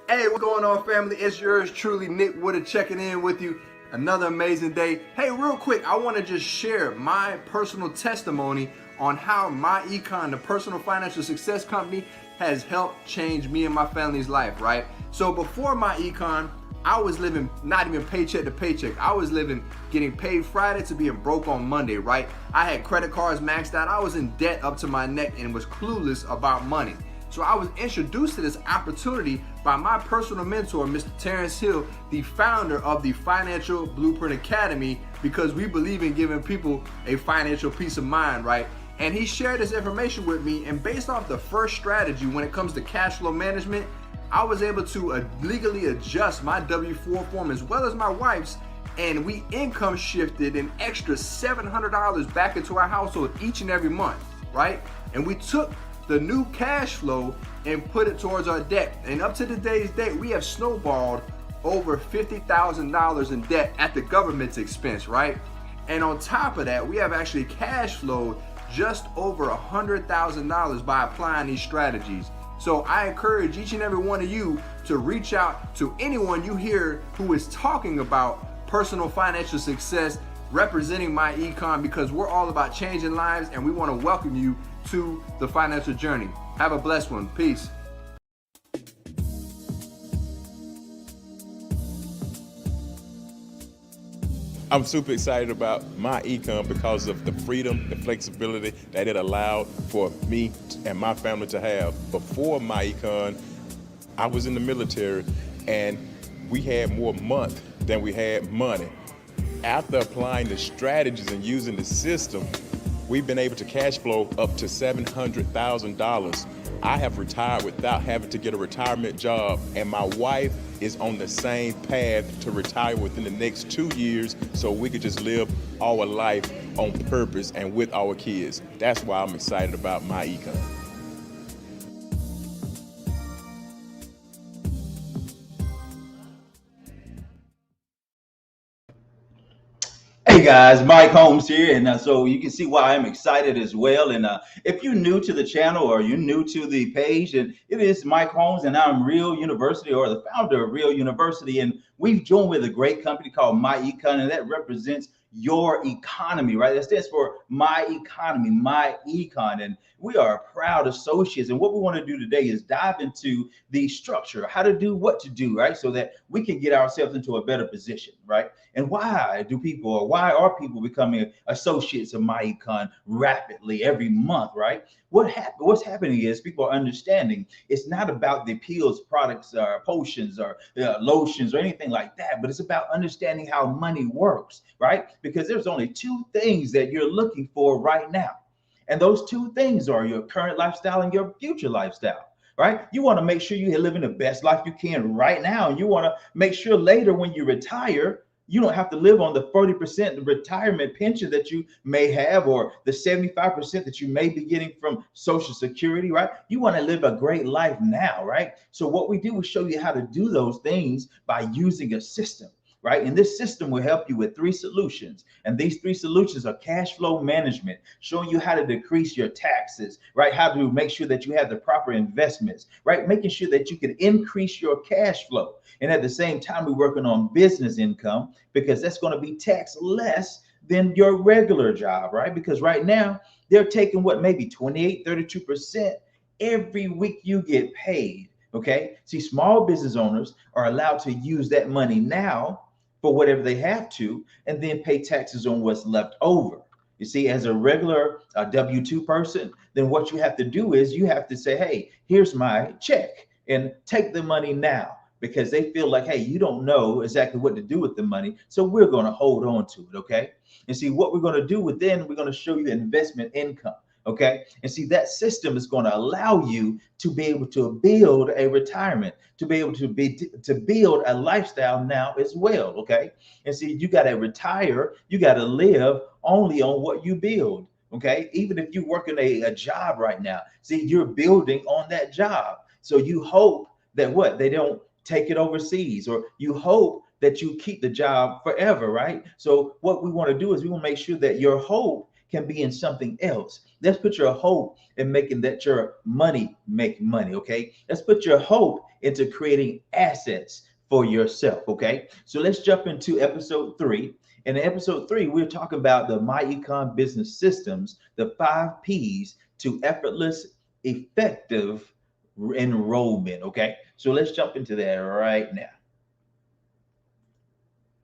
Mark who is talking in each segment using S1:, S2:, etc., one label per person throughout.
S1: Hey, what's going on, family? It's yours truly, Nick Woodard, checking in with you. Another amazing day. Hey, real quick, I want to just share my personal testimony on how Myecon, the personal financial success company, has helped change me and my family's life, right? So before Myecon, I was living not even paycheck to paycheck. I was living getting paid Friday to being broke on Monday, right? I had credit cards maxed out. I was in debt up to my neck and was clueless about money. So I was introduced to this opportunity by my personal mentor, Mr. Terrence Hill, the founder of the Financial Blueprint Academy, because we believe in giving people a financial peace of mind, right? And he shared this information with me, and based off the first strategy when it comes to cash flow management, I was able to legally adjust my W-4 form as well as my wife's, and we income shifted an extra $700 back into our household each and every month, right? And we took the new cash flow and put it towards our debt. And up to today's date, we have snowballed over $50,000 in debt at the government's expense, right? And on top of that, we have actually cash flowed just over $100,000 by applying these strategies. So I encourage each and every one of you to reach out to anyone you hear who is talking about personal financial success, representing Myecon, because we're all about changing lives and we want to welcome you to the financial journey. Have a blessed one. Peace.
S2: I'm super excited about Myecon because of the freedom, the flexibility that it allowed for me and my family to have. Before Myecon, I was in the military and we had more month than we had money. After applying the strategies and using the system, we've been able to cash flow up to $700,000. I have retired without having to get a retirement job, and my wife is on the same path to retire within the next 2 years so we could just live our life on purpose and with our kids. That's why I'm excited about Myecon.
S3: Hey guys, Mike Holmes here, and so you can see why I'm excited as well. And if you're new to the channel or you're new to the page, and it is Mike Holmes, and I'm Real University, or the founder of Real University, and we've joined with a great company called Myecon, and that represents your economy, right? That stands for My Economy, Myecon, and we are proud associates. And what we want to do today is dive into the structure, how to do what to do, right? So that we can get ourselves into a better position, right? And why are people becoming associates of Myecon rapidly every month, right? What's happening is people are understanding it's not about the pills, products, or potions, or lotions, or anything like that, but it's about understanding how money works, right? Because there's only two things that you're looking for right now. And those two things are your current lifestyle and your future lifestyle, right? You want to make sure you're living the best life you can right now. And you want to make sure later when you retire, you don't have to live on the 40% retirement pension that you may have, or the 75% that you may be getting from Social Security, right? You want to live a great life now, right? So what we do is show you how to do those things by using a system, right? And this system will help you with 3 solutions. And these 3 solutions are cash flow management, showing you how to decrease your taxes, right? How to make sure that you have the proper investments, right? Making sure that you can increase your cash flow. And at the same time, we're working on business income, because that's going to be taxed less than your regular job, right? Because right now they're taking what, maybe 28, 32% every week you get paid. Okay. See, small business owners are allowed to use that money now for whatever they have to, and then pay taxes on what's left over. You see, as a regular W-2 person, then what you have to do is you have to say, hey, here's my check, and take the money now, because they feel like, hey, you don't know exactly what to do with the money, so we're going to hold on to it. Okay. And see, what we're going to do within, we're going to show you investment income. Okay. And see, that system is going to allow you to be able to build a retirement, to be able to build a lifestyle now as well. Okay. And see, you got to retire, you got to live only on what you build. Okay. Even if you're working a job right now, see, you're building on that job. So you hope that they don't take it overseas, or you hope that you keep the job forever, right? So what we want to do is we want to make sure that your hope can be in something else. Let's put your hope in making that your money make money, okay? Let's put your hope into creating assets for yourself. Okay, so let's jump into episode 3. And in episode 3, we're talking about the Myecon business systems, the 5 P's to effortless, effective enrollment. Okay, so let's jump into that right now.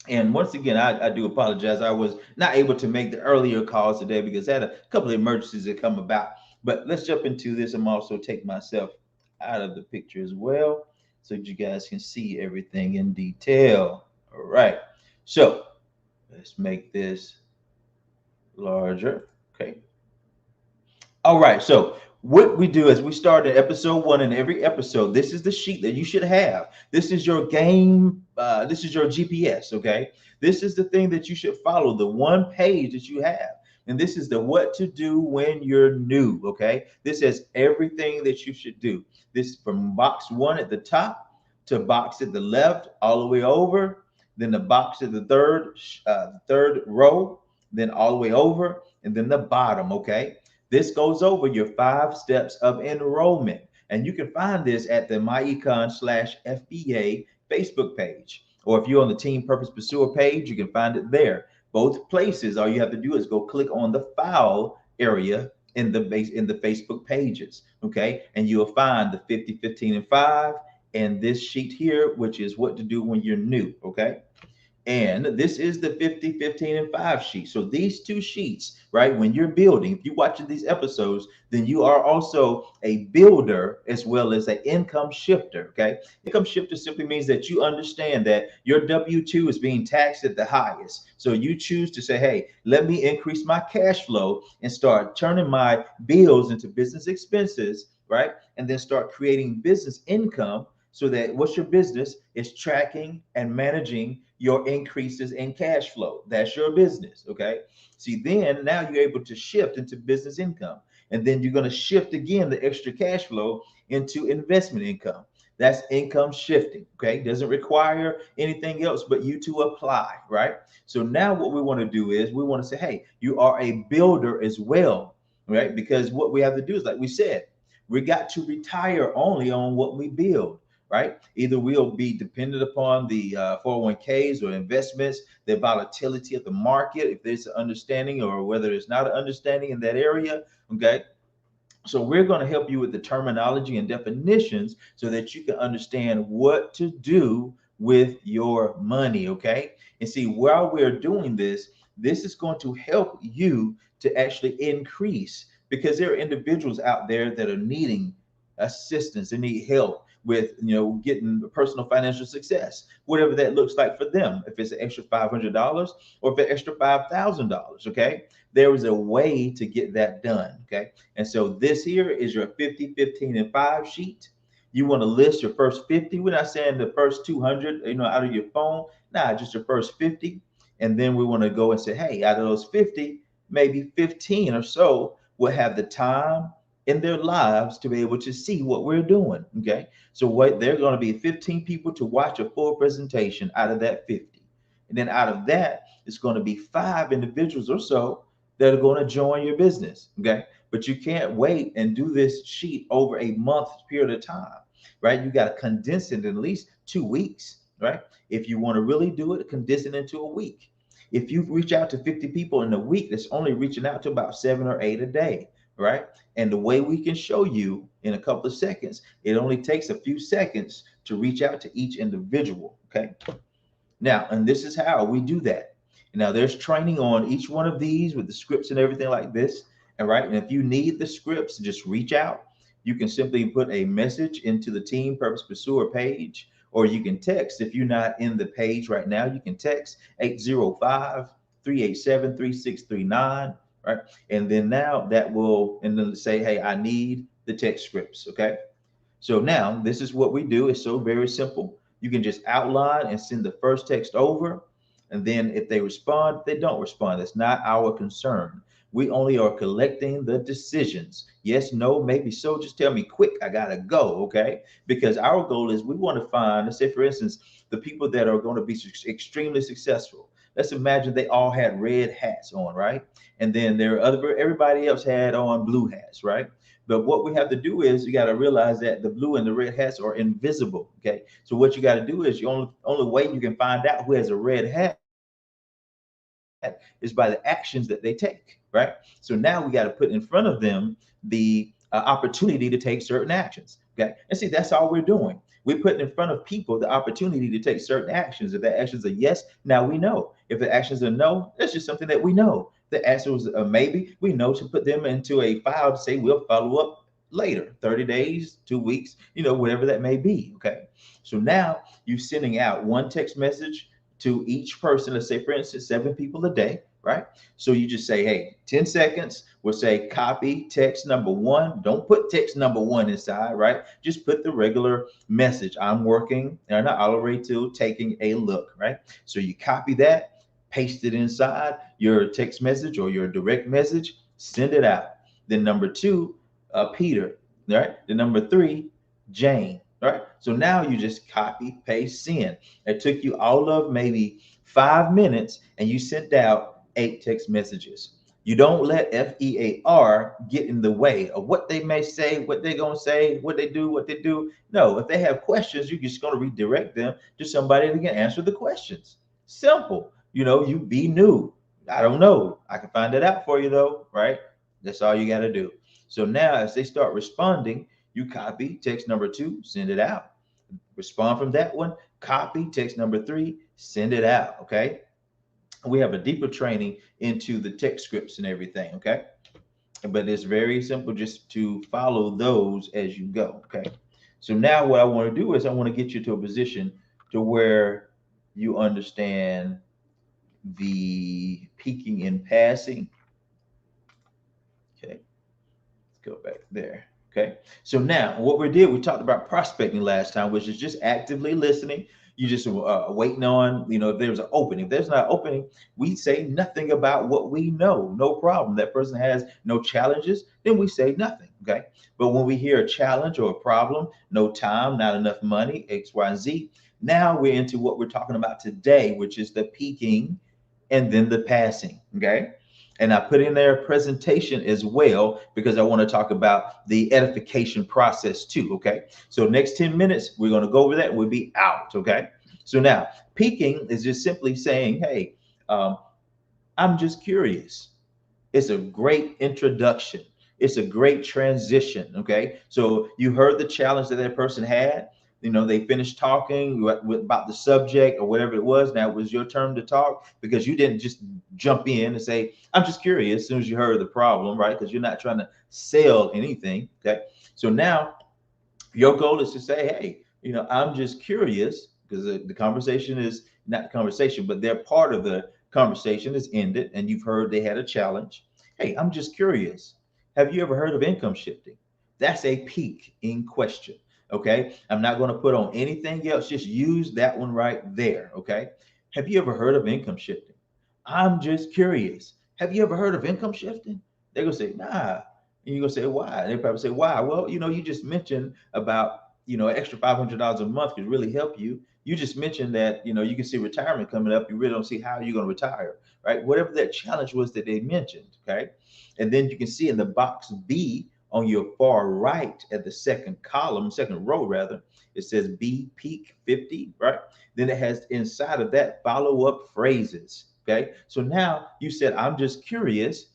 S3: And once again, I do apologize. I was not able to make the earlier calls today because I had a couple of emergencies that come about. But let's jump into this. I'm also take myself out of the picture as well so that you guys can see everything in detail. All right. So let's make this larger. Okay. All right. So what we do is we start at episode 1, and every episode, this is the sheet that you should have. This is your game. This is your GPS. Okay. This is the thing that you should follow, the one page that you have. And this is the what to do when you're new. Okay. This has everything that you should do. This from box 1 at the top to box at the left, all the way over. Then the box at the third row, then all the way over, and then the bottom. Okay. This goes over your 5 steps of enrollment. And you can find this at the Myecon/FBA Facebook page. Or if you're on the Team Purpose Pursuer page, you can find it there. Both places, all you have to do is go click on the file area in the Facebook pages. Okay. And you'll find the 50, 15, and 5, and this sheet here, which is what to do when you're new. Okay. And this is the 50, 15, and 5 sheet. So these 2 sheets, right, when you're building, if you're watching these episodes, then you are also a builder as well as an income shifter. Okay. Income shifter simply means that you understand that your W-2 is being taxed at the highest. So you choose to say, hey, let me increase my cash flow and start turning my bills into business expenses, right? And then start creating business income so that what's your business is tracking and managing your increases in cash flow. That's your business. Okay. See, then now you're able to shift into business income. And then you're going to shift again the extra cash flow into investment income. That's income shifting. Okay. Doesn't require anything else but you to apply. Right. So now what we want to do is we want to say, hey, you are a builder as well. Right. Because what we have to do is, like we said, we got to retire only on what we build. Right? Either we'll be dependent upon the 401ks or investments, the volatility of the market, if there's an understanding or whether there's not an understanding in that area. Okay. So we're going to help you with the terminology and definitions so that you can understand what to do with your money. Okay. And see, while we're doing this, this is going to help you to actually increase, because there are individuals out there that are needing assistance, they need help with getting personal financial success, whatever that looks like for them. If it's an extra $500 or if it's an extra $5,000, okay, there is a way to get that done. Okay, and so this here is your 50, 15, and 5 sheet. You want to list your first 50. We're not saying the first 200, out of your phone. Nah, just your first 50. And then we want to go and say, hey, out of those 50, maybe 15 or so will have the time in their lives to be able to see what we're doing. Okay. So what they're going to be 15 people to watch a full presentation out of that 50. And then out of that, it's going to be 5 individuals or so that are going to join your business. Okay. But you can't wait and do this sheet over a month period of time, right? You got to condense it in at least 2 weeks, right? If you want to really do it, condense it into a week. If you reach out to 50 people in a week, that's only reaching out to about 7 or 8 a day. Right. And the way we can show you in a couple of seconds, it only takes a few seconds to reach out to each individual. Okay. Now, and this is how we do that. Now, there's training on each one of these with the scripts and everything like this. And right. And if you need the scripts, just reach out. You can simply put a message into the Team Purpose Pursuer page, or you can text. If you're not in the page right now, you can text 805-387-3639. Right. And then now that will, and then say, hey, I need the text scripts. Okay. So now this is what we do. It's so very simple. You can just outline and send the first text over. And then if they respond, if they don't respond, that's not our concern. We only are collecting the decisions. Yes, no, maybe so. Just tell me quick. I got to go. Okay. Because our goal is we want to find, let's say, for instance, the people that are going to be extremely successful. Let's imagine they all had red hats on, right? And then everybody else had on blue hats, right? But what we have to do is you got to realize that the blue and the red hats are invisible. Okay. So what you got to do is you only way you can find out who has a red hat is by the actions that they take, right? So now we got to put in front of them the opportunity to take certain actions. Okay. And see, that's all we're doing. We're putting in front of people the opportunity to take certain actions. If the actions are yes, now we know. If the actions are no, that's just something that we know. The answer was maybe, we know to put them into a file to say we'll follow up later, 30 days, 2 weeks, whatever that may be. Okay. So now you're sending out one text message to each person. Let's say, for instance, 7 people a day, right? So you just say, hey, 10 seconds. We'll say copy text number 1. Don't put text number 1 inside, right? Just put the regular message. I'm working and I'm already to taking a look, right? So you copy that, paste it inside your text message or your direct message, send it out. Then number 2, Peter, right? Then number 3, Jane. All right. So now you just copy, paste, send. It took you all of maybe 5 minutes and you sent out 8 text messages. You don't let FEAR get in the way of what they may say, what they're going to say, what they do. No, if they have questions, you're just going to redirect them to somebody that can answer the questions. Simple. You be new. I don't know. I can find it out for you though, right? That's all you got to do. So now as they start responding, you copy text number 2, send it out. Respond from that one, copy text number 3, send it out. Okay. We have a deeper training into the text scripts and everything. Okay. But it's very simple just to follow those as you go. Okay. So now what I want to do is I want to get you to a position to where you understand the peaking and passing. Okay. Let's go back there. Okay. So now what we talked about prospecting last time, which is just actively listening. You just waiting on, if there's an opening. If there's not an opening, we say nothing about what we know. No problem. That person has no challenges, then we say nothing. Okay. But when we hear a challenge or a problem, no time, not enough money, X, Y, and Z. Now we're into what we're talking about today, which is the peaking and then the passing. Okay. And I put in there a presentation as well, because I want to talk about the edification process too. Okay. So next 10 minutes, we're going to go over that. We'll be out. Okay. So now peaking is just simply saying, hey, I'm just curious. It's a great introduction. It's a great transition. Okay. So you heard the challenge that person had. They finished talking about the subject or whatever it was. Now it was your turn to talk, because you didn't just jump in and say, I'm just curious, as soon as you heard the problem, right? Because you're not trying to sell anything. Okay. So now your goal is to say, hey, I'm just curious, because the conversation is not the conversation, but their part of the conversation is ended and you've heard they had a challenge. Hey, I'm just curious. Have you ever heard of income shifting? That's a peak in question. Okay. I'm not going to put on anything else. Just use that one right there. Okay. Have you ever heard of income shifting? I'm just curious. Have you ever heard of income shifting? They're going to say, nah. And you're going to say, why? They probably say, why? Well, you just mentioned about, an extra $500 a month could really help you. You just mentioned that, you can see retirement coming up. You really don't see how you're going to retire, right? Whatever that challenge was that they mentioned. Okay. And then you can see in the box B, on your far right at the second row rather, it says B Peak 50, right? Then it has inside of that follow-up phrases. Okay. So now you said, I'm just curious.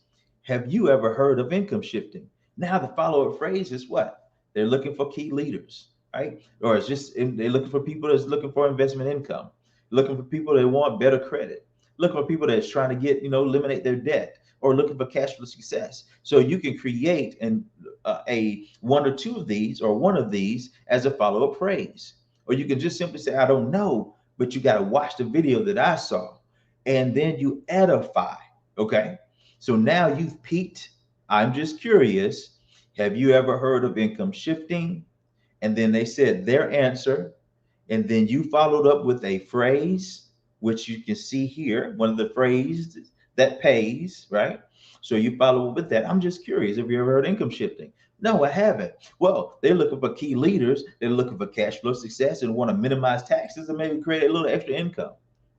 S3: Have you ever heard of income shifting? Now the follow-up phrase is what? They're looking for key leaders, right? Or it's just, they're looking for people that's looking for investment income, looking for people that want better credit, looking for people that's trying to get, eliminate their debt, or looking for cash flow success. So you can create a one or two of these, or one of these as a follow-up phrase. Or you can just simply say, I don't know, but you got to watch the video that I saw. And then you edify. Okay. So now you've peaked. I'm just curious. Have you ever heard of income shifting? And then they said their answer. And then you followed up with a phrase, which you can see here, one of the phrases that pays, right? So you follow up with that. I'm just curious. Have you ever heard income shifting? No, I haven't. Well, they're looking for key leaders. They're looking for cash flow success and want to minimize taxes and maybe create a little extra income,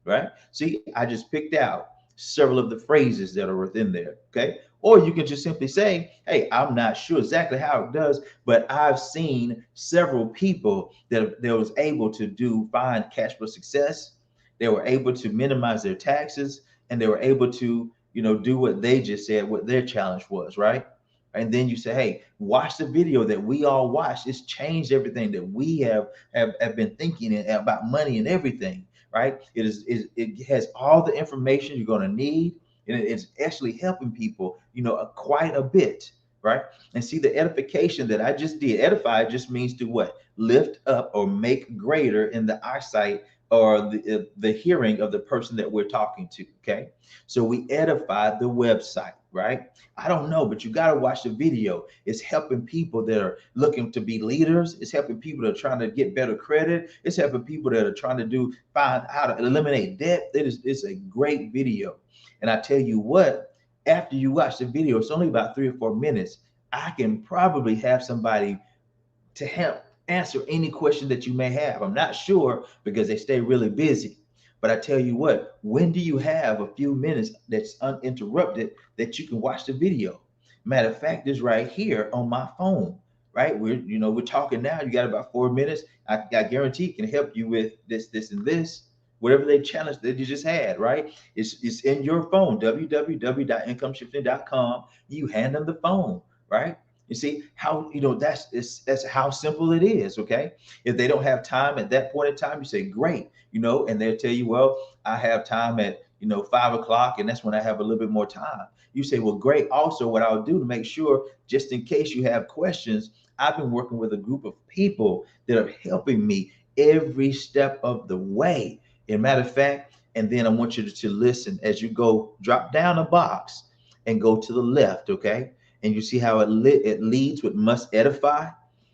S3: right? See, I just picked out several of the phrases that are within there. Okay. Or you can just simply say, hey, I'm not sure exactly how it does, but I've seen several people that was able to find cash flow success. They were able to minimize their taxes, and they were able to, do what they just said, what their challenge was, right? And then you say, hey, watch the video that we all watched. It's changed everything that we have been thinking about money and everything, right? It has all the information you're going to need, and it's actually helping people, quite a bit, right? And see, the edification that I just did, edify just means to what? Lift up or make greater in the eyesight or the hearing of the person that we're talking to. Okay, so we edify the website, right? I don't know, but you got to watch the video. It's helping people that are looking to be leaders. It's helping people that are trying to get better credit. It's helping people that are trying to find how to eliminate debt. It's a great video. And I tell you what, after you watch the video, it's only about 3 or 4 minutes. I can probably have somebody to help answer any question that you may have. I'm not sure because they stay really busy. But I tell you what, when do you have a few minutes that's uninterrupted that you can watch the video? Matter of fact, it's right here on my phone, right? We're talking now. You got about 4 minutes. I guarantee it can help you with this, and this, whatever they challenge that you just had, right? It's in your phone, www.incomeshifting.com. You hand them the phone, right? You see how, that's how simple it is. Okay. If they don't have time at that point in time, you say, great, and they'll tell you, well, I have time at, 5 o'clock, and that's when I have a little bit more time. You say, well, great. Also, what I'll do to make sure, just in case you have questions, I've been working with a group of people that are helping me every step of the way. As a matter of fact, and then I want you to listen as you go, drop down a box and go to the left. Okay. And you see how it leads with must edify.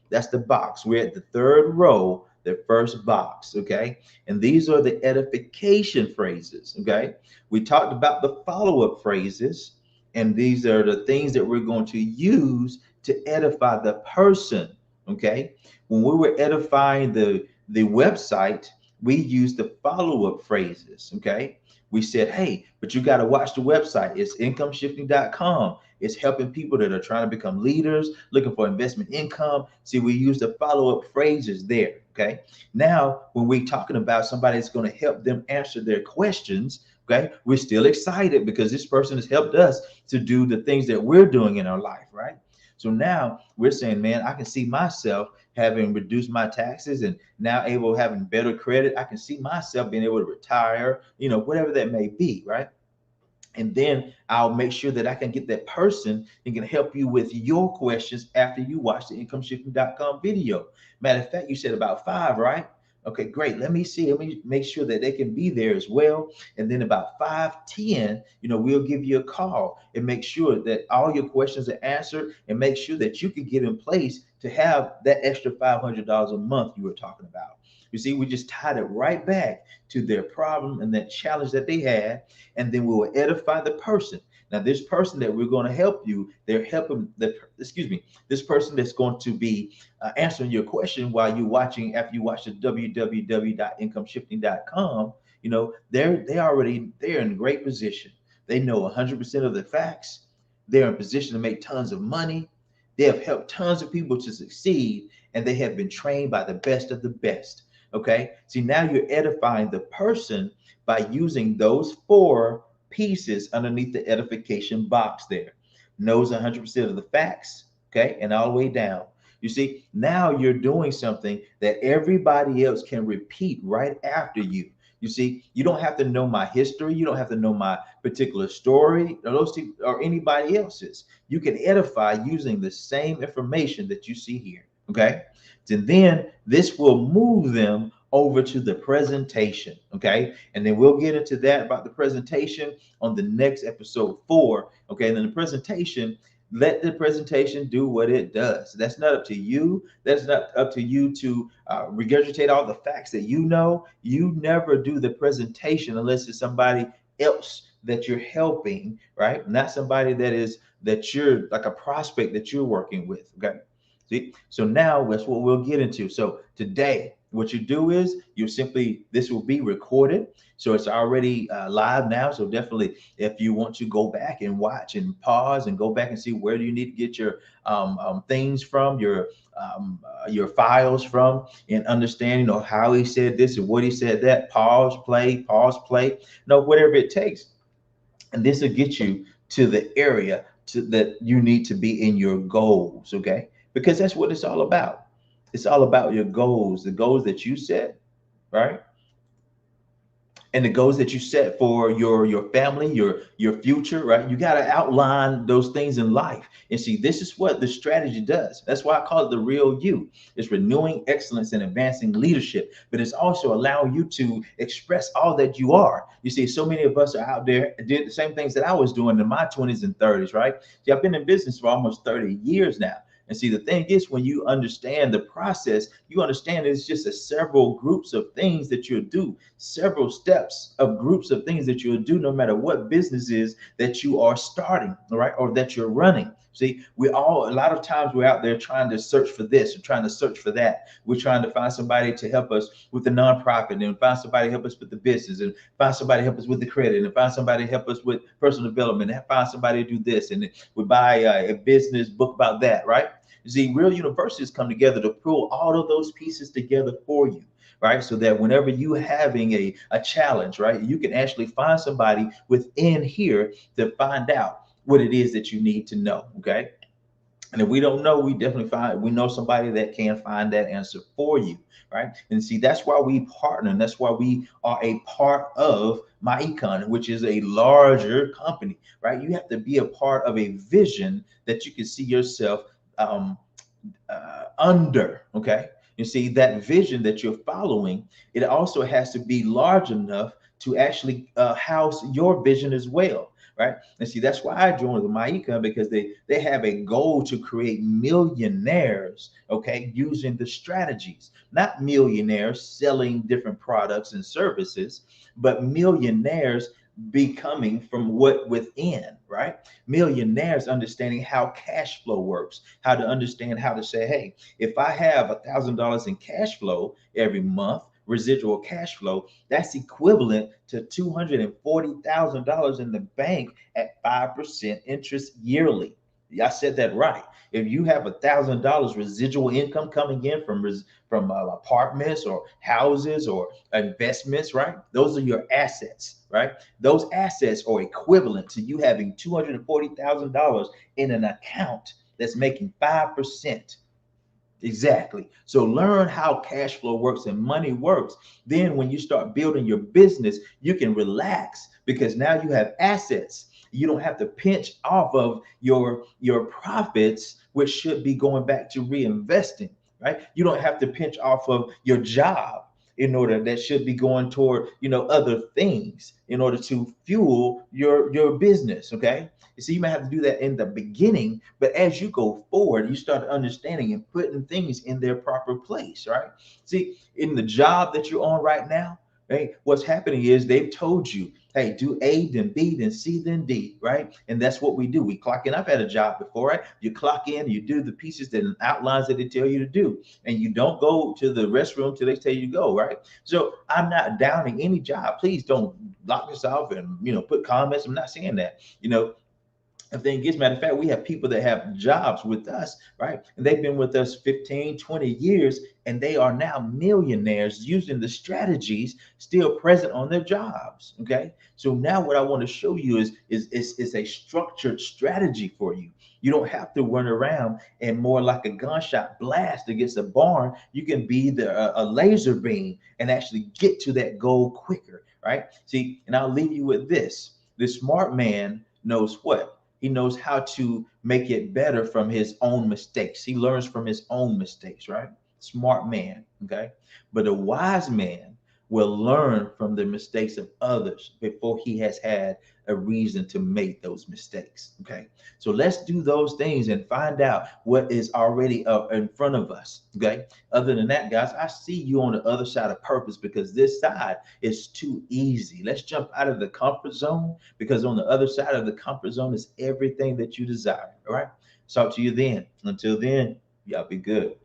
S3: That's the box. We're at the third row, the first box. Okay. And these are the edification phrases. Okay. We talked about the follow-up phrases, and these are the things that we're going to use to edify the person. Okay. When we were edifying the website, we used the follow-up phrases. Okay. We said, hey, but you got to watch the website. It's incomeshifting.com. It's helping people that are trying to become leaders, looking for investment income. See, we use the follow-up phrases there. Okay. Now, when we're talking about somebody that's going to help them answer their questions, okay, we're still excited because this person has helped us to do the things that we're doing in our life, right? So now we're saying, man, I can see myself having reduced my taxes and now able having better credit. I can see myself being able to retire, whatever that may be, right? And then I'll make sure that I can get that person and can help you with your questions after you watch the incomeshifting.com video. Matter of fact, you said about 5, right? Okay, great. Let me see. Let me make sure that they can be there as well. And then about 5:10, we'll give you a call and make sure that all your questions are answered and make sure that you can get in place to have that extra $500 a month you were talking about. You see, we just tied it right back to their problem and that challenge that they had, and then we will edify the person. Now, this person that we're going to help you, they're helping this person that's going to be answering your question while you're watching, after you watch the www.incomeshifting.com, they're in great position. They know 100% of the facts. They're in position to make tons of money. They have helped tons of people to succeed, and they have been trained by the best of the best. Okay. See, now you're edifying the person by using those 4 pieces underneath the edification box there. Knows 100% of the facts. Okay. And all the way down. You see, now you're doing something that everybody else can repeat right after you. You see, you don't have to know my history. You don't have to know my particular story or anybody else's. You can edify using the same information that you see here. Okay. And then this will move them over to the presentation. Okay. And then we'll get into that about the presentation on the next episode 4. Okay. And then the presentation, let the presentation do what it does. That's not up to you. That's not up to you to regurgitate all the facts that you know. You never do the presentation unless it's somebody else that you're helping, right? Not somebody that you're like a prospect that you're working with. Okay. See, so now that's what we'll get into. So today, What you do is you simply, this will be recorded. So it's already live now. So definitely, if you want to go back and watch and pause and go back and see where do you need to get your things from, your files from, and understand, how he said this and what he said that, pause, play, whatever it takes. And this will get you to the area that you need to be in your goals, okay? Because that's what it's all about. It's all about your goals, the goals that you set, right? And the goals that you set for your family, your future, right? You got to outline those things in life. And see, this is what the strategy does. That's why I call it the real you. It's renewing excellence and advancing leadership, but it's also allowing you to express all that you are. You see, so many of us are out there did the same things that I was doing in my 20s and 30s, right? See, I've been in business for almost 30 years now. And see, the thing is, when you understand the process, you understand it's just several groups of things that you'll do, several steps of groups of things that you'll do, no matter what business is that you are starting, all right, or that you're running. See, a lot of times we're out there trying to search for this or trying to search for that. We're trying to find somebody to help us with the nonprofit, and find somebody to help us with the business, and find somebody to help us with the credit, and find somebody to help us with personal development, and find somebody to do this. And we buy a business book about that, right? You see, real universities come together to pull all of those pieces together for you, right? So that whenever you having a challenge, right, you can actually find somebody within here to find out what it is that you need to know, okay? And if we don't know, we know somebody that can find that answer for you, right? And see, that's why we partner, and that's why we are a part of Myecon, which is a larger company, right? You have to be a part of a vision that you can see yourself under, okay? You see, that vision that you're following, it also has to be large enough to actually house your vision as well, right? And see, that's why I joined the Myecon, because they have a goal to create millionaires, okay, using the strategies, not millionaires selling different products and services, but millionaires becoming from what within, right? Millionaires understanding how cash flow works, how to understand how to say, hey, if I have $1,000 in cash flow every month, residual cash flow, that's equivalent to $240,000 in the bank at 5% interest yearly. I said that right. If you have $1,000 residual income coming in from apartments or houses or investments, right? Those are your assets, right? Those assets are equivalent to you having $240,000 in an account that's making 5%. Exactly. So learn how cash flow works and money works. Then when you start building your business, you can relax because now you have assets. You don't have to pinch off of your profits, which should be going back to reinvesting, right? You don't have to pinch off of your job in order that should be going toward, other things in order to fuel your business. Okay. So you might have to do that in the beginning, but as you go forward, you start understanding and putting things in their proper place, right? See, in the job that you're on right now, right? What's happening is they've told you, hey, do A, then B, then C, then D, right? And that's what we do. We clock in. I've had a job before, right? You clock in, you do the pieces that outlines that they tell you to do, and you don't go to the restroom till they tell you to go, right? So I'm not downing any job. Please don't lock yourself and put comments. I'm not saying that. The thing is, matter of fact, we have people that have jobs with us, right? And they've been with us 15, 20 years, and they are now millionaires using the strategies still present on their jobs. Okay. So now what I want to show you is a structured strategy for you. You don't have to run around and more like a gunshot blast against a barn. You can be a laser beam and actually get to that goal quicker, right? See, and I'll leave you with this. The smart man knows what? He knows how to make it better from his own mistakes. He learns from his own mistakes, right? Smart man, okay? But a wise man will learn from the mistakes of others before he has had a reason to make those mistakes, okay? So let's do those things and find out what is already in front of us, okay? Other than that, guys, I see you on the other side of purpose, because this side is too easy. Let's jump out of the comfort zone, because on the other side of the comfort zone is everything that you desire, all right? Talk to you then. Until then, y'all be good.